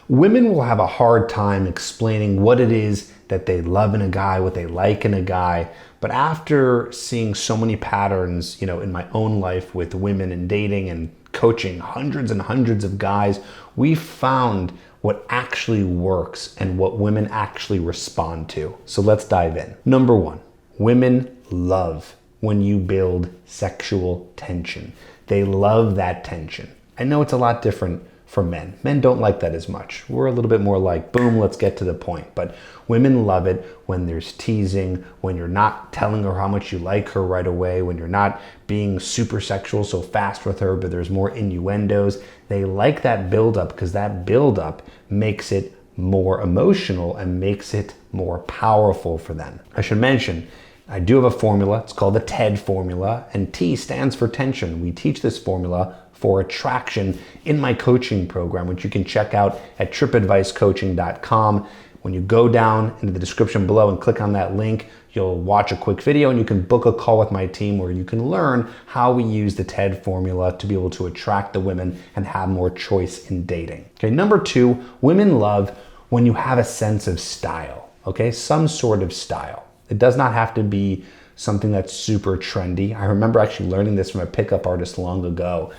Women will have a hard time explaining what it is that they love in a guy, what they like in a guy. But after seeing so many patterns, in my own life with women and dating and coaching hundreds and hundreds of guys, we found what actually works and what women actually respond to. So let's dive in. Number one, women love when you build sexual tension. They love that tension. I know it's a lot different for men. Men don't like that as much. We're a little bit more like, boom, let's get to the point. But women love it when there's teasing, when you're not telling her how much you like her right away, when you're not being super sexual so fast with her, but there's more innuendos. They like that buildup because that buildup makes it more emotional and makes it more powerful for them. I should mention, I do have a formula. It's called the TED formula, and T stands for tension. We teach this formula for attraction in my coaching program, which you can check out at tripadvicecoaching.com. When you go down into the description below and click on that link, you'll watch a quick video and you can book a call with my team where you can learn how we use the TED formula to be able to attract the women and have more choice in dating. Okay, number two, women love when you have a sense of style, okay? Some sort of style. It does not have to be something that's super trendy. I remember actually learning this from a pickup artist long ago.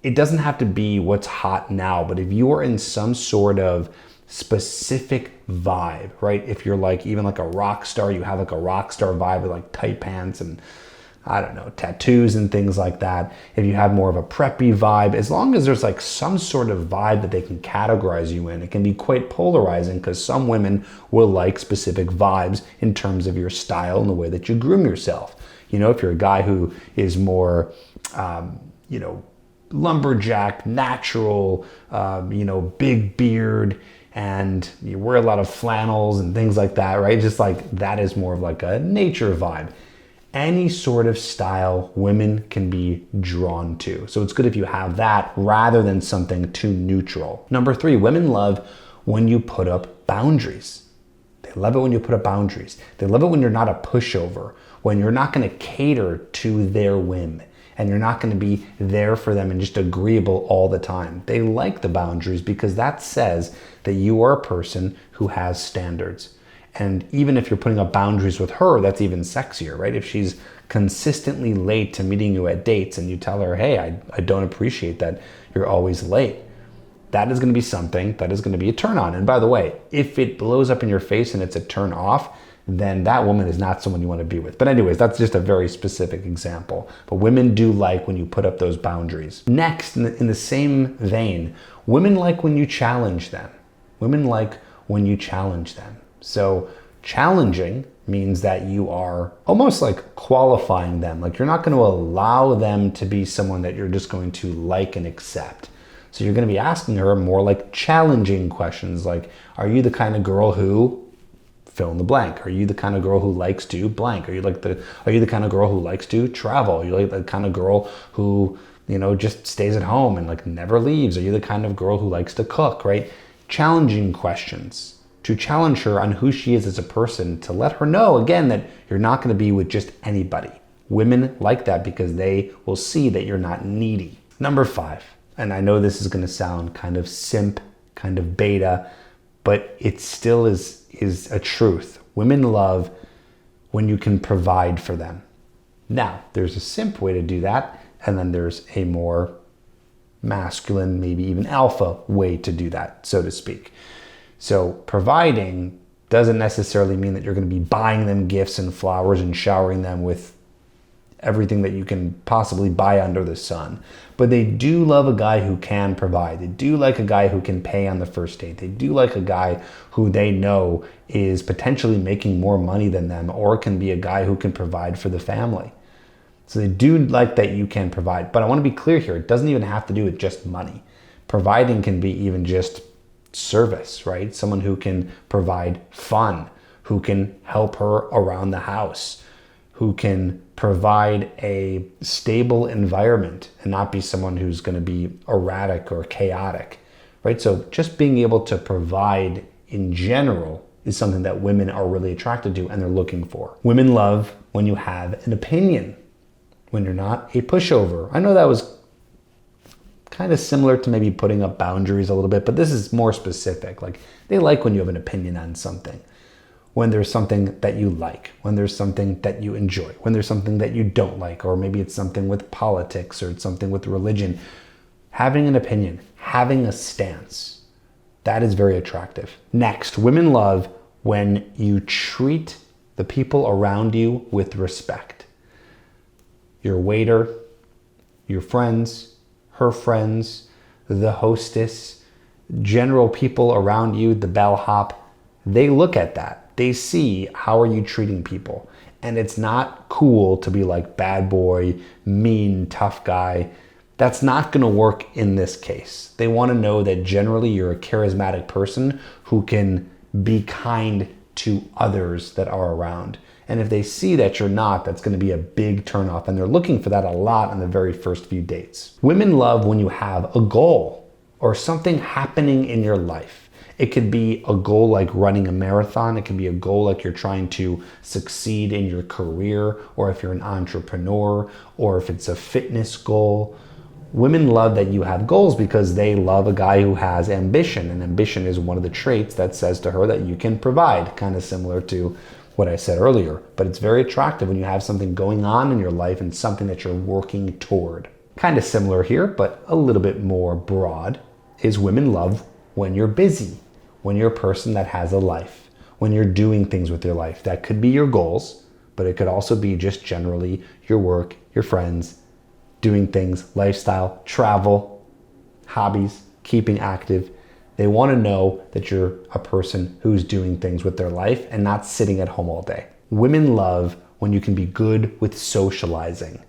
It doesn't have to be what's hot now, but if you are in some sort of specific vibe, right? If you're like even like a rock star, you have like a rock star vibe with like tight pants and I don't know, tattoos and things like that. If you have more of a preppy vibe, as long as there's like some sort of vibe that they can categorize you in, it can be quite polarizing because some women will like specific vibes in terms of your style and the way that you groom yourself. If you're a guy who is more, lumberjack, natural, big beard, and you wear a lot of flannels and things like that, right? Just like that is more of like a nature vibe. Any sort of style women can be drawn to. So it's good if you have that rather than something too neutral. Number three, women love when you put up boundaries. They love it when you put up boundaries. They love it when you're not a pushover, when you're not going to cater to their whim. And you're not going to be there for them and just agreeable all the time. They like the boundaries because that says that you are a person who has standards. And even if you're putting up boundaries with her, that's even sexier, right? If she's consistently late to meeting you at dates and you tell her, hey, I don't appreciate that you're always late, that is going to be something that is going to be a turn on. And by the way, if it blows up in your face and it's a turn off, then that woman is not someone you want to be with. But anyways, that's just a very specific example. But women do like when you put up those boundaries. Next, in the same vein, women like when you challenge them. Women like when you challenge them. So challenging means that you are almost like qualifying them. Like you're not going to allow them to be someone that you're just going to like and accept. So you're going to be asking her more like challenging questions like, are you the kind of girl who fill in the blank? Are you the kind of girl who likes to blank? Are you the kind of girl who likes to travel? Are you like the kind of girl who, just stays at home and like never leaves? Are you the kind of girl who likes to cook, right? Challenging questions to challenge her on who she is as a person, to let her know again that you're not going to be with just anybody. Women like that because they will see that you're not needy. Number five, and I know this is going to sound kind of simp, kind of beta, but it still is a truth. Women love when you can provide for them. Now, there's a simp way to do that, and then there's a more masculine, maybe even alpha way to do that, so to speak. So providing doesn't necessarily mean that you're going to be buying them gifts and flowers and showering them with everything that you can possibly buy under the sun. But they do love a guy who can provide. They do like a guy who can pay on the first date. They do like a guy who they know is potentially making more money than them, or can be a guy who can provide for the family. So they do like that you can provide. But I want to be clear here, it doesn't even have to do with just money. Providing can be even just service, right? Someone who can provide fun, who can help her around the house, who can provide a stable environment and not be someone who's going to be erratic or chaotic, right? So just being able to provide in general is something that women are really attracted to and they're looking for. Women love when you have an opinion, when you're not a pushover. I know that was Kind of similar to maybe putting up boundaries a little bit, but this is more specific. Like, they like when you have an opinion on something, when there's something that you like, when there's something that you enjoy, when there's something that you don't like, or maybe it's something with politics or it's something with religion. Having an opinion, having a stance, that is very attractive. Next, women love when you treat the people around you with respect. Your waiter, your friends, her friends, the hostess, general people around you, the bellhop, they look at that. They see, how are you treating people? And it's not cool to be like bad boy, mean, tough guy. That's not going to work in this case. They want to know that generally you're a charismatic person who can be kind to others that are around. And if they see that you're not, that's going to be a big turnoff. And they're looking for that a lot on the very first few dates. Women love when you have a goal or something happening in your life. It could be a goal like running a marathon. It could be a goal like you're trying to succeed in your career, or if you're an entrepreneur, or if it's a fitness goal. Women love that you have goals because they love a guy who has ambition. And ambition is one of the traits that says to her that you can provide, kind of similar to what I said earlier. But it's very attractive when you have something going on in your life and something that you're working toward. Kind of similar here, but a little bit more broad, is women love when you're busy, when you're a person that has a life, when you're doing things with your life. That could be your goals, but it could also be just generally your work, your friends, doing things, lifestyle, travel, hobbies, keeping active. They want to know that you're a person who's doing things with their life and not sitting at home all day. Women love when you can be good with socializing.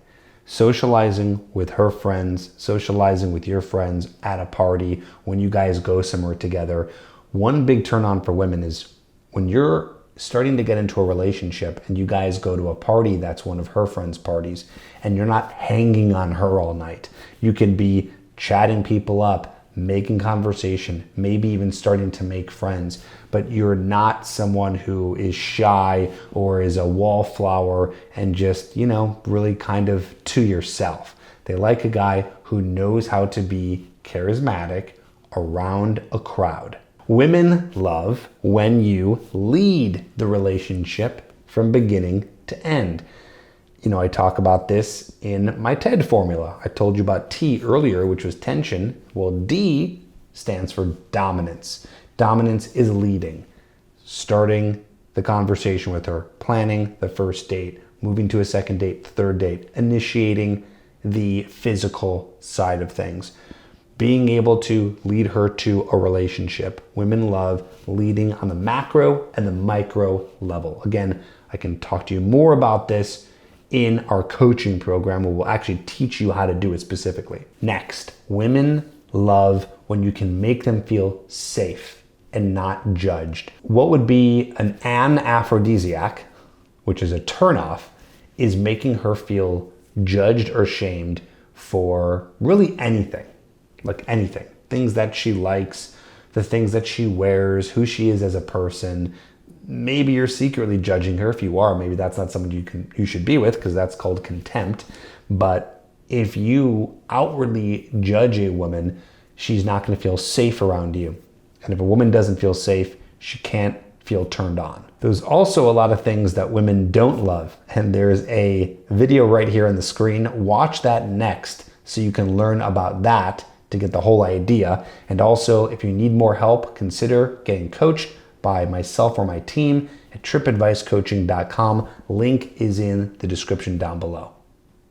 Socializing with her friends, socializing with your friends at a party, when you guys go somewhere together. One big turn on for women is when you're starting to get into a relationship and you guys go to a party that's one of her friends' parties and you're not hanging on her all night. You can be chatting people up, making conversation, maybe even starting to make friends, but you're not someone who is shy or is a wallflower and just, really kind of to yourself. They like a guy who knows how to be charismatic around a crowd. Women love when you lead the relationship from beginning to end. I talk about this in my TED formula. I told you about T earlier, which was tension. Well, D stands for dominance. Dominance is leading, starting the conversation with her, planning the first date, moving to a second date, third date, initiating the physical side of things, being able to lead her to a relationship. Women love leading on the macro and the micro level. Again, I can talk to you more about this in our coaching program where we'll actually teach you how to do it specifically. Next, women love when you can make them feel safe and not judged. What would be an aphrodisiac, which is a turnoff, is making her feel judged or shamed for really anything. Like anything. Things that she likes, the things that she wears, who she is as a person. Maybe you're secretly judging her. If you are, maybe that's not someone you should be with, because that's called contempt. But if you outwardly judge a woman, she's not going to feel safe around you. And if a woman doesn't feel safe, she can't feel turned on. There's also a lot of things that women don't love. And there's a video right here on the screen. Watch that next so you can learn about that to get the whole idea. And also, if you need more help, consider getting coached by myself or my team at tripadvicecoaching.com. Link is in the description down below.